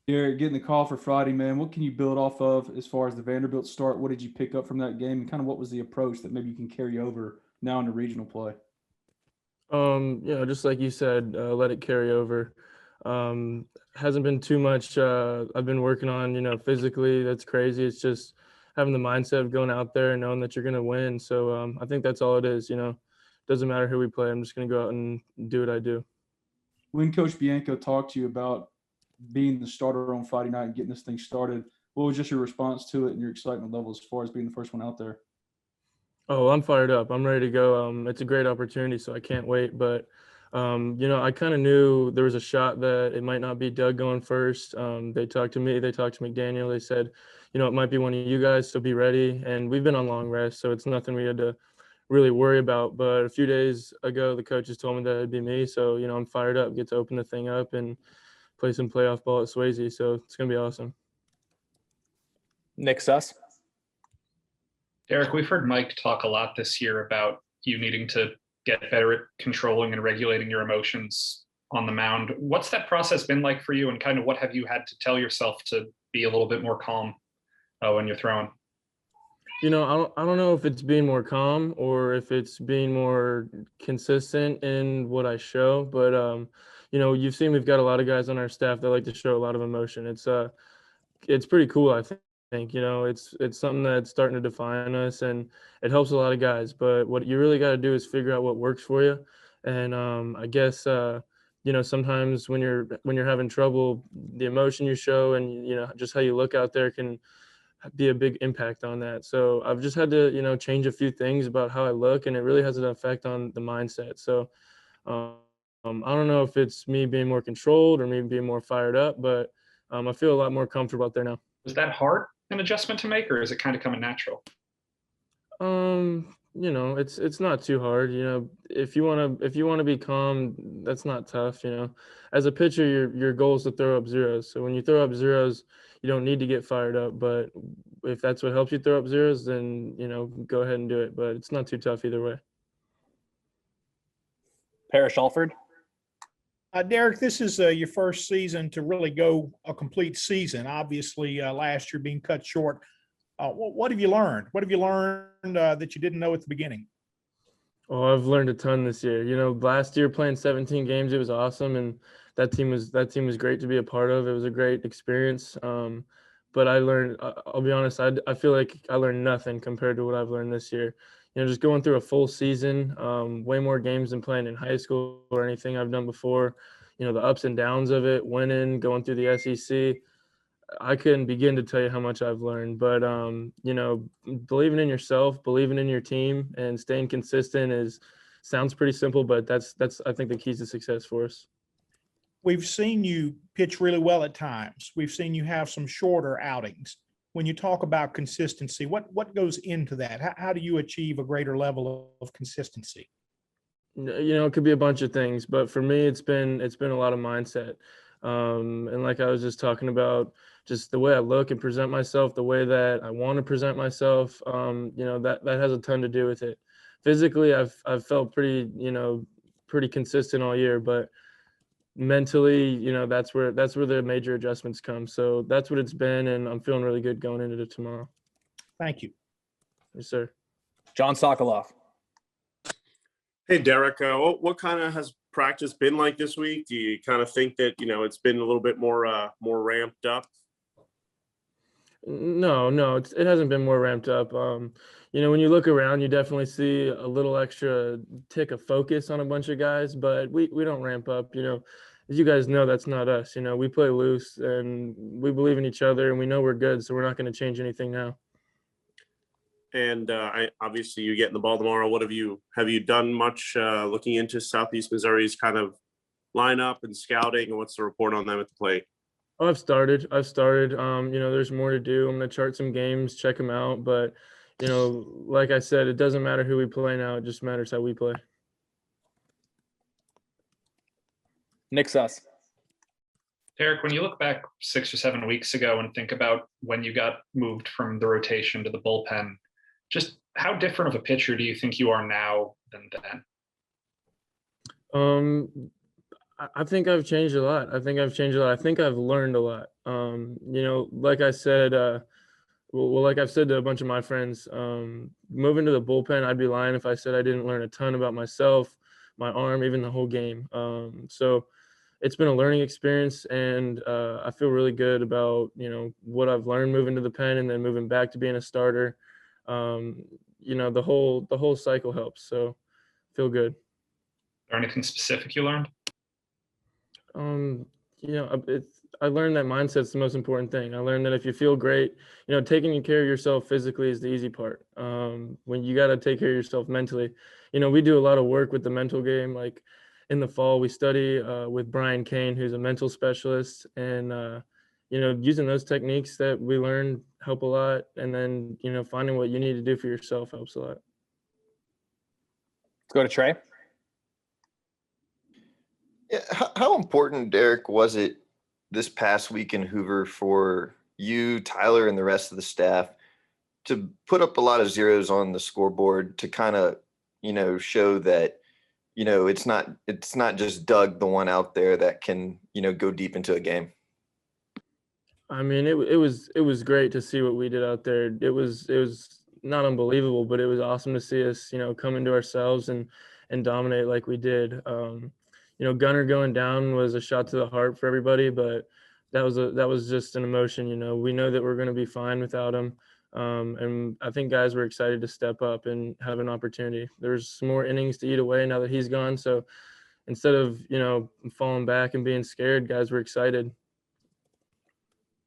Derek, getting the call for Friday, man. What can you build off of as far as the Vanderbilt start? What did you pick up from that game, and kind of what was the approach that maybe you can carry over now into regional play? Just like you said, let it carry over. Um, hasn't been too much I've been working on, physically. That's crazy. It's just having the mindset of going out there and knowing that you're going to win. So I think that's all it is. Doesn't matter who we play. I'm just going to go out and do what I do. When Coach Bianco talked to you about being the starter on Friday night and getting this thing started, what was just your response to it and your excitement level as far as being the first one out there? Oh, I'm fired up. I'm ready to go. It's a great opportunity, so I can't wait. But, I kind of knew there was a shot that it might not be Doug going first. They talked to me, they talked to McDaniel. They said, it might be one of you guys, so be ready. And we've been on long rest, so it's nothing we had to really worry about. But a few days ago, the coaches told me that it'd be me. So, I'm fired up, get to open the thing up and play some playoff ball at Swayze. So it's going to be awesome. Nick Suss. Derek, we've heard Mike talk a lot this year about you needing to get better at controlling and regulating your emotions on the mound. What's that process been like for you, and kind of what have you had to tell yourself to be a little bit more calm when you're throwing? I don't know if it's being more calm or if it's being more consistent in what I show, but you've seen we've got a lot of guys on our staff that like to show a lot of emotion. It's pretty cool, I think. It's something that's starting to define us, and it helps a lot of guys. But what you really got to do is figure out what works for you. And I guess sometimes when you're having trouble, the emotion you show and just how you look out there can be a big impact on that. So I've just had to change a few things about how I look, and it really has an effect on the mindset. So I don't know if it's me being more controlled or me being more fired up, but I feel a lot more comfortable out there now. Was that hard an adjustment to make, or is it kind of coming natural? It's not too hard. If you wanna be calm, that's not tough. As a pitcher, your goal is to throw up zeros. So when you throw up zeros, you don't need to get fired up. But if that's what helps you throw up zeros, then go ahead and do it. But it's not too tough either way. Parrish Alford. Derek, this is your first season to really go a complete season. Obviously, last year being cut short. What have you learned? What have you learned that you didn't know at the beginning? Oh, I've learned a ton this year. Last year playing 17 games, it was awesome, and that team was great to be a part of. It was a great experience. But I learned. I'll be honest. I feel like I learned nothing compared to what I've learned this year. Just going through a full season, way more games than playing in high school or anything I've done before. The ups and downs of it, winning, going through the SEC. I couldn't begin to tell you how much I've learned, but believing in yourself, believing in your team, and staying consistent sounds pretty simple, but that's I think the keys to success for us. We've seen you pitch really well at times. We've seen you have some shorter outings. When you talk about consistency, what goes into that? How do you achieve a greater level of consistency? It could be a bunch of things, but for me, it's been a lot of mindset. And like I was just talking about, just the way I look and present myself, the way that I want to present myself, that has a ton to do with it. Physically, I've felt pretty consistent all year, but mentally, that's where the major adjustments come. So that's what it's been, and I'm feeling really good going into tomorrow. Thank you. Yes, sir. John Sokoloff. Hey, Derek, what kind of has practice been like this week? Do you kind of think that, it's been a little bit more ramped up? No, it hasn't been more ramped up. When you look around, you definitely see a little extra tick of focus on a bunch of guys, but we don't ramp up. As you guys know, that's not us. We play loose and we believe in each other, and we know we're good, so we're not going to change anything now. And obviously you're getting the ball tomorrow. Have you done much looking into Southeast Missouri's kind of lineup and scouting, and what's the report on them at the plate? Oh, I've started. There's more to do. I'm going to chart some games, check them out. But, like I said, it doesn't matter who we play now. It just matters how we play. Nick Suss. Derek, when you look back 6 or 7 weeks ago and think about when you got moved from the rotation to the bullpen, just how different of a pitcher do you think you are now than then? I think I've changed a lot. I think I've learned a lot. Like I said, like I've said to a bunch of my friends, moving to the bullpen, I'd be lying if I said I didn't learn a ton about myself, my arm, even the whole game. So it's been a learning experience, and I feel really good about what I've learned moving to the pen and then moving back to being a starter. The whole cycle helps. So feel good. Or anything specific you learned? Um, I learned that mindset's the most important thing. I learned that if you feel great, taking care of yourself physically is the easy part. When you got to take care of yourself mentally, we do a lot of work with the mental game. Like in the fall, we study with Brian Kane, who's a mental specialist, and using those techniques that we learned help a lot. And then, finding what you need to do for yourself helps a lot. Let's go to Trey. Yeah, how important, Derek, was it this past week in Hoover for you, Tyler, and the rest of the staff to put up a lot of zeros on the scoreboard to kind of, show that, it's not just Doug, the one out there that can, go deep into a game? I mean, it was great to see what we did out there. It was not unbelievable, but it was awesome to see us, come into ourselves and dominate like we did. Gunner going down was a shot to the heart for everybody, but that was just an emotion. We know that we're going to be fine without him, and I think guys were excited to step up and have an opportunity. There's some more innings to eat away now that he's gone, so instead of falling back and being scared, guys were excited.